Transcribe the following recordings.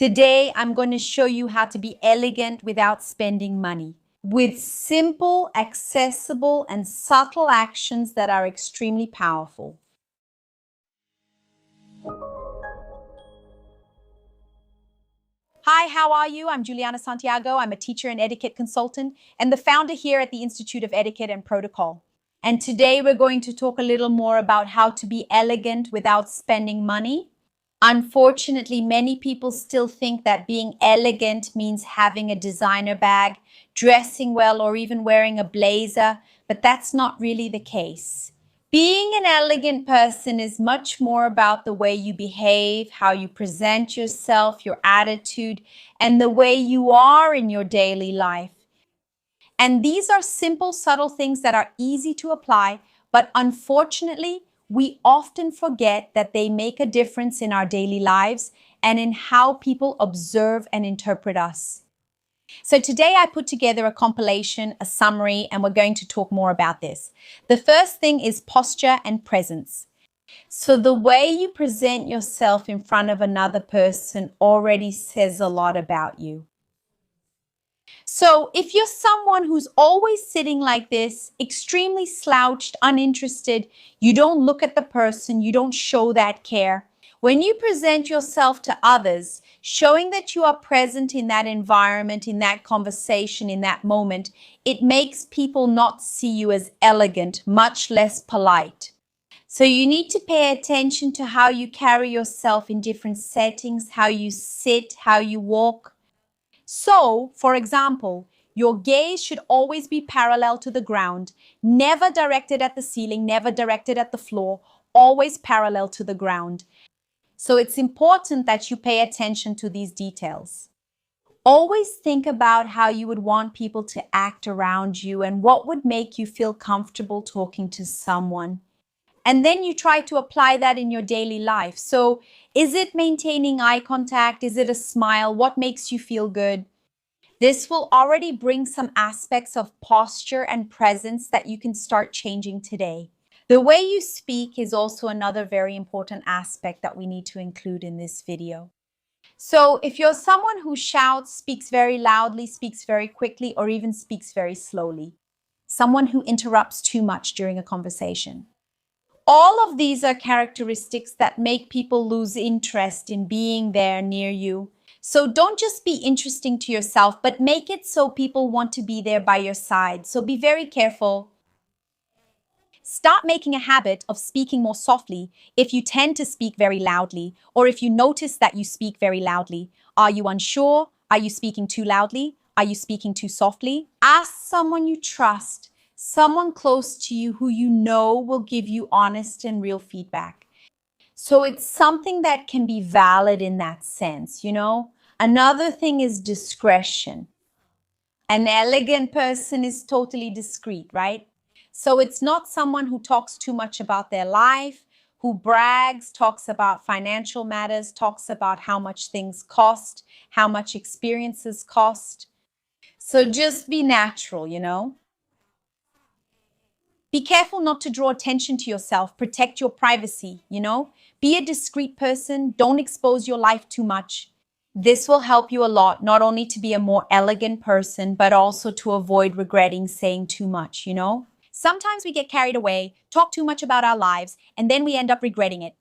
Today, I'm going to show you how to be elegant without spending money, with simple, accessible, and subtle actions that are extremely powerful. Hi, how are you? I'm Juliana Santiago. I'm a teacher and etiquette consultant and the founder here at the Institute of Etiquette and Protocol. And today we're going to talk a little more about how to be elegant without spending money. Unfortunately, many people still think that being elegant means having a designer bag, dressing well, or even wearing a blazer, but that's not really the case. Being an elegant person is much more about the way you behave, how you present yourself, your attitude, and the way you are in your daily life. And these are simple, subtle things that are easy to apply, but unfortunately, we often forget that they make a difference in our daily lives and in how people observe and interpret us. So today I put together a compilation, a summary, and we're going to talk more about this. The first thing is posture and presence. So the way you present yourself in front of another person already says a lot about you. So if you're someone who's always sitting like this, extremely slouched, uninterested, you don't look at the person, you don't show that care. When you present yourself to others, showing that you are present in that environment, in that conversation, in that moment, it makes people not see you as elegant, much less polite. So you need to pay attention to how you carry yourself in different settings, how you sit, how you walk. So, for example, your gaze should always be parallel to the ground, never directed at the ceiling, never directed at the floor, always parallel to the ground. So it's important that you pay attention to these details. Always think about how you would want people to act around you and what would make you feel comfortable talking to someone. And then you try to apply that in your daily life. So is it maintaining eye contact? Is it a smile? What makes you feel good? This will already bring some aspects of posture and presence that you can start changing today. The way you speak is also another very important aspect that we need to include in this video. So if you're someone who shouts, speaks very loudly, speaks very quickly, or even speaks very slowly, someone who interrupts too much during a conversation, all of these are characteristics that make people lose interest in being there near you. So don't just be interesting to yourself, but make it so people want to be there by your side. So be very careful. Start making a habit of speaking more softly if you tend to speak very loudly, or if you notice that you speak very loudly. Are you unsure? Are you speaking too loudly? Are you speaking too softly? Ask someone you trust, someone close to you who you know will give you honest and real feedback. So it's something that can be valid in that sense, you know? Another thing is discretion. An elegant person is totally discreet, right? So it's not someone who talks too much about their life, who brags, talks about financial matters, talks about how much things cost, how much experiences cost. So just be natural, you know? Be careful not to draw attention to yourself. Protect your privacy, you know? Be a discreet person. Don't expose your life too much. This will help you a lot, not only to be a more elegant person, but also to avoid regretting saying too much, you know? Sometimes we get carried away, talk too much about our lives, and then we end up regretting it.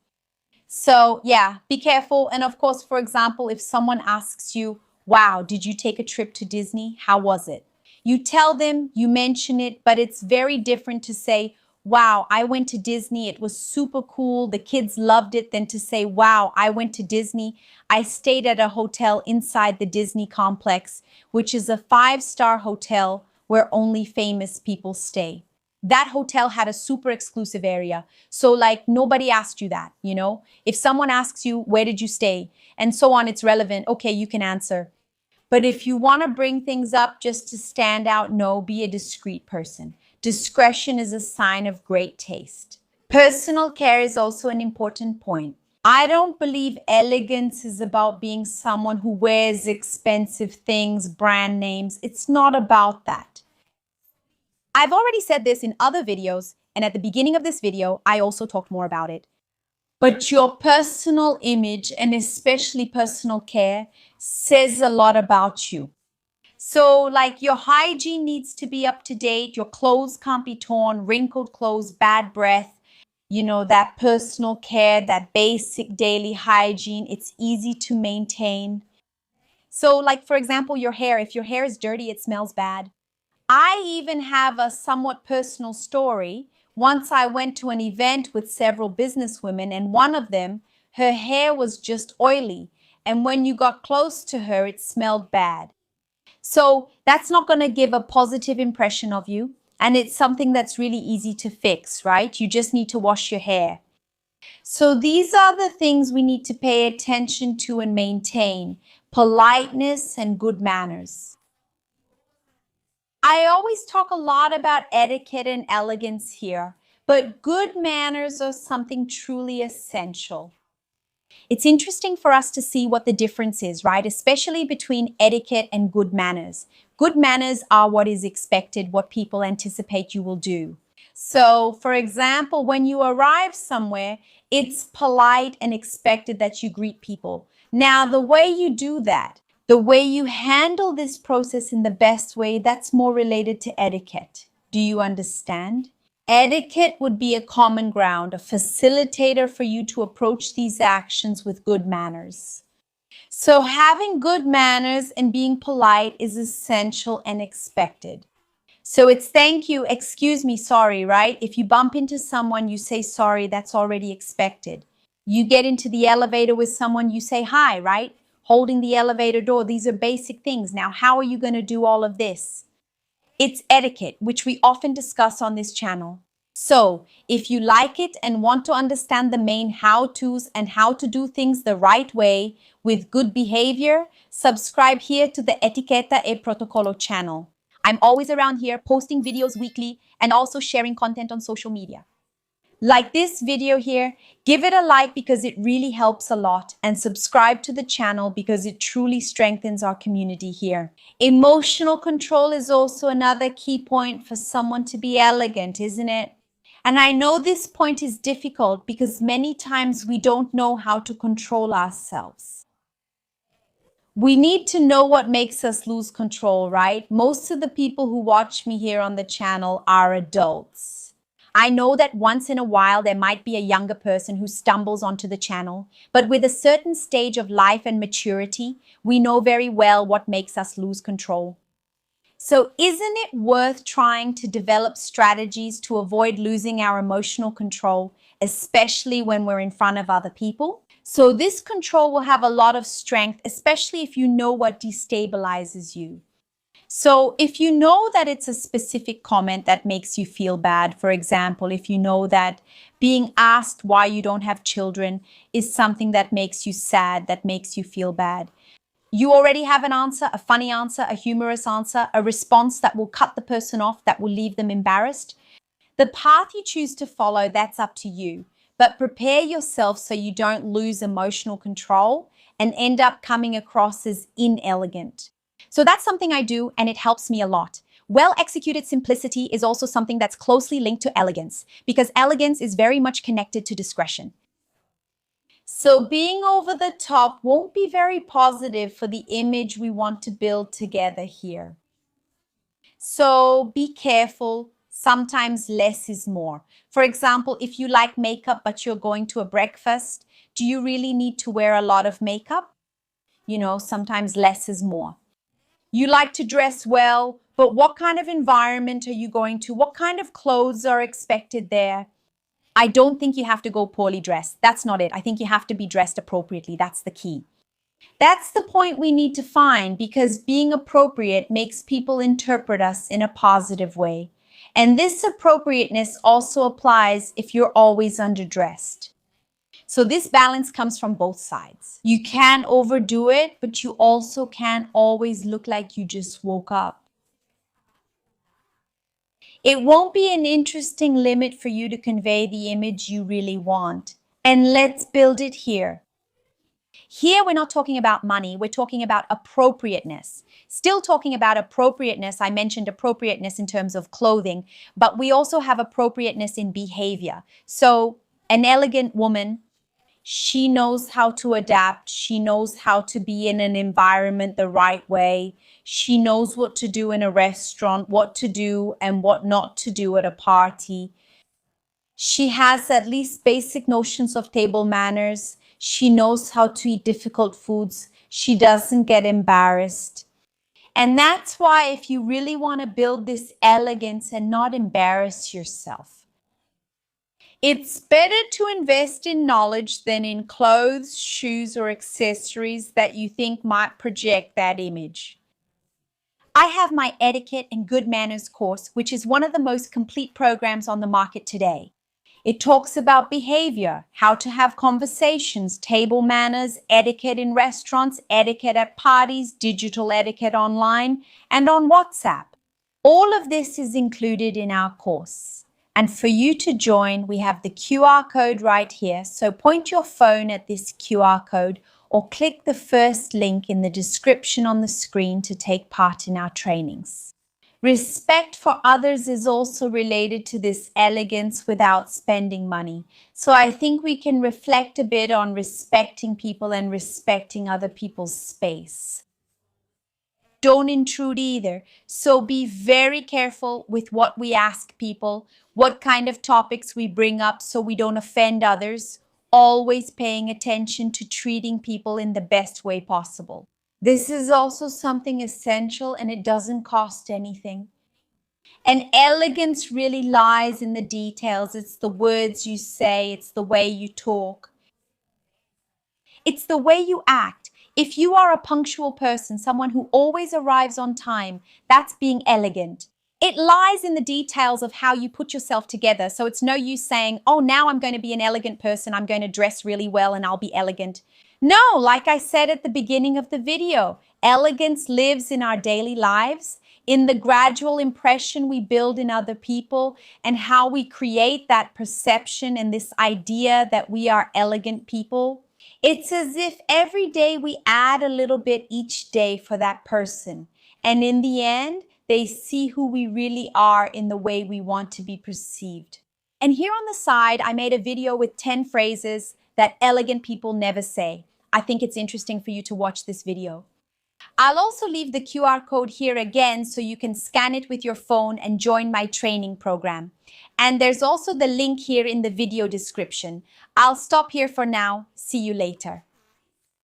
So yeah, be careful. And of course, for example, if someone asks you, wow, did you take a trip to Disney? How was it? You tell them, you mention it, but it's very different to say, wow, I went to Disney. It was super cool. The kids loved it. Than to say, wow, I went to Disney. I stayed at a hotel inside the Disney complex, which is a 5-star hotel where only famous people stay. That hotel had a super exclusive area. So like nobody asked you that, you know? If someone asks you, where did you stay? And so on, it's relevant. Okay, you can answer. But if you want to bring things up just to stand out, no, be a discreet person. Discretion is a sign of great taste. Personal care is also an important point. I don't believe elegance is about being someone who wears expensive things, brand names. It's not about that. I've already said this in other videos, and at the beginning of this video, I also talked more about it. But your personal image and especially personal care says a lot about you. So, like, your hygiene needs to be up to date. Your clothes can't be torn, wrinkled clothes, bad breath, that personal care, that basic daily hygiene. It's easy to maintain. So, like, for example, your hair, if your hair is dirty, it smells bad. I even have a somewhat personal story. Once I went to an event with several businesswomen, and one of them, her hair was just oily. And when you got close to her, it smelled bad. So that's not going to give a positive impression of you. And it's something that's really easy to fix, right? You just need to wash your hair. So these are the things we need to pay attention to and maintain: politeness and good manners. I always talk a lot about etiquette and elegance here, but good manners are something truly essential. It's interesting for us to see what the difference is, right? Especially between etiquette and good manners. Good manners are what is expected, what people anticipate you will do. So, for example, when you arrive somewhere, it's polite and expected that you greet people. Now, the way you do that, the way you handle this process in the best way, that's more related to etiquette. Do you understand? Etiquette would be a common ground, a facilitator for you to approach these actions with good manners. So having good manners and being polite is essential and expected. So it's thank you, excuse me, sorry, right? If you bump into someone, you say sorry, that's already expected. You get into the elevator with someone, you say hi, right? Holding the elevator door, these are basic things. Now, how are you going to do all of this? It's etiquette, which we often discuss on this channel. So, if you like it and want to understand the main how-tos and how to do things the right way with good behavior, subscribe here to the Etiquette e Protocolo channel. I'm always around here posting videos weekly and also sharing content on social media. Like this video here, give it a like because it really helps a lot, and subscribe to the channel because it truly strengthens our community here. Emotional control is also another key point for someone to be elegant, isn't it? And I know this point is difficult because many times we don't know how to control ourselves. We need to know what makes us lose control, right? Most of the people who watch me here on the channel are adults. I know that once in a while there might be a younger person who stumbles onto the channel, but with a certain stage of life and maturity, we know very well what makes us lose control. So isn't it worth trying to develop strategies to avoid losing our emotional control, especially when we're in front of other people? So this control will have a lot of strength, especially if you know what destabilizes you. So if you know that it's a specific comment that makes you feel bad, for example, if you know that being asked why you don't have children is something that makes you sad, that makes you feel bad, you already have an answer, a funny answer, a humorous answer, a response that will cut the person off, that will leave them embarrassed. The path you choose to follow, that's up to you. But prepare yourself so you don't lose emotional control and end up coming across as inelegant. So that's something I do, and it helps me a lot. Well-executed simplicity is also something that's closely linked to elegance, because elegance is very much connected to discretion. So being over the top won't be very positive for the image we want to build together here. So be careful. Sometimes less is more. For example, if you like makeup but you're going to a breakfast, do you really need to wear a lot of makeup? Sometimes less is more. You like to dress well, but what kind of environment are you going to? What kind of clothes are expected there? I don't think you have to go poorly dressed. That's not it. I think you have to be dressed appropriately. That's the key. That's the point we need to find, because being appropriate makes people interpret us in a positive way. And this appropriateness also applies if you're always underdressed. So this balance comes from both sides. You can't overdo it, but you also can't always look like you just woke up. It won't be an interesting limit for you to convey the image you really want. And let's build it here. Here, we're not talking about money, we're talking about appropriateness. Still talking about appropriateness, I mentioned appropriateness in terms of clothing, but we also have appropriateness in behavior. So, an elegant woman She knows how to adapt. She knows how to be in an environment the right way. She knows what to do in a restaurant, what to do and what not to do at a party. She has at least basic notions of table manners. She knows how to eat difficult foods. She doesn't get embarrassed. And that's why if you really want to build this elegance and not embarrass yourself, it's better to invest in knowledge than in clothes, shoes, or accessories that you think might project that image. I have my Etiquette and Good Manners course, which is one of the most complete programs on the market today. It talks about behavior, how to have conversations, table manners, etiquette in restaurants, etiquette at parties, digital etiquette online, and on WhatsApp. All of this is included in our course. And for you to join, we have the QR code right here. So point your phone at this QR code or click the first link in the description on the screen to take part in our trainings. Respect for others is also related to this elegance without spending money. So I think we can reflect a bit on respecting people and respecting other people's space. Don't intrude either. So be very careful with what we ask people, what kind of topics we bring up so we don't offend others, always paying attention to treating people in the best way possible. This is also something essential and it doesn't cost anything. And elegance really lies in the details. It's the words you say, it's the way you talk. It's the way you act. If you are a punctual person, someone who always arrives on time, that's being elegant. It lies in the details of how you put yourself together. So it's no use saying, oh, now I'm going to be an elegant person. I'm going to dress really well and I'll be elegant. No, like I said at the beginning of the video, elegance lives in our daily lives, in the gradual impression we build in other people, and how we create that perception and this idea that we are elegant people. It's as if every day we add a little bit each day for that person. And in the end, they see who we really are in the way we want to be perceived. And here on the side, I made a video with 10 phrases that elegant people never say. I think it's interesting for you to watch this video. I'll also leave the QR code here again so you can scan it with your phone and join my training program. And there's also the link here in the video description. I'll stop here for now. See you later.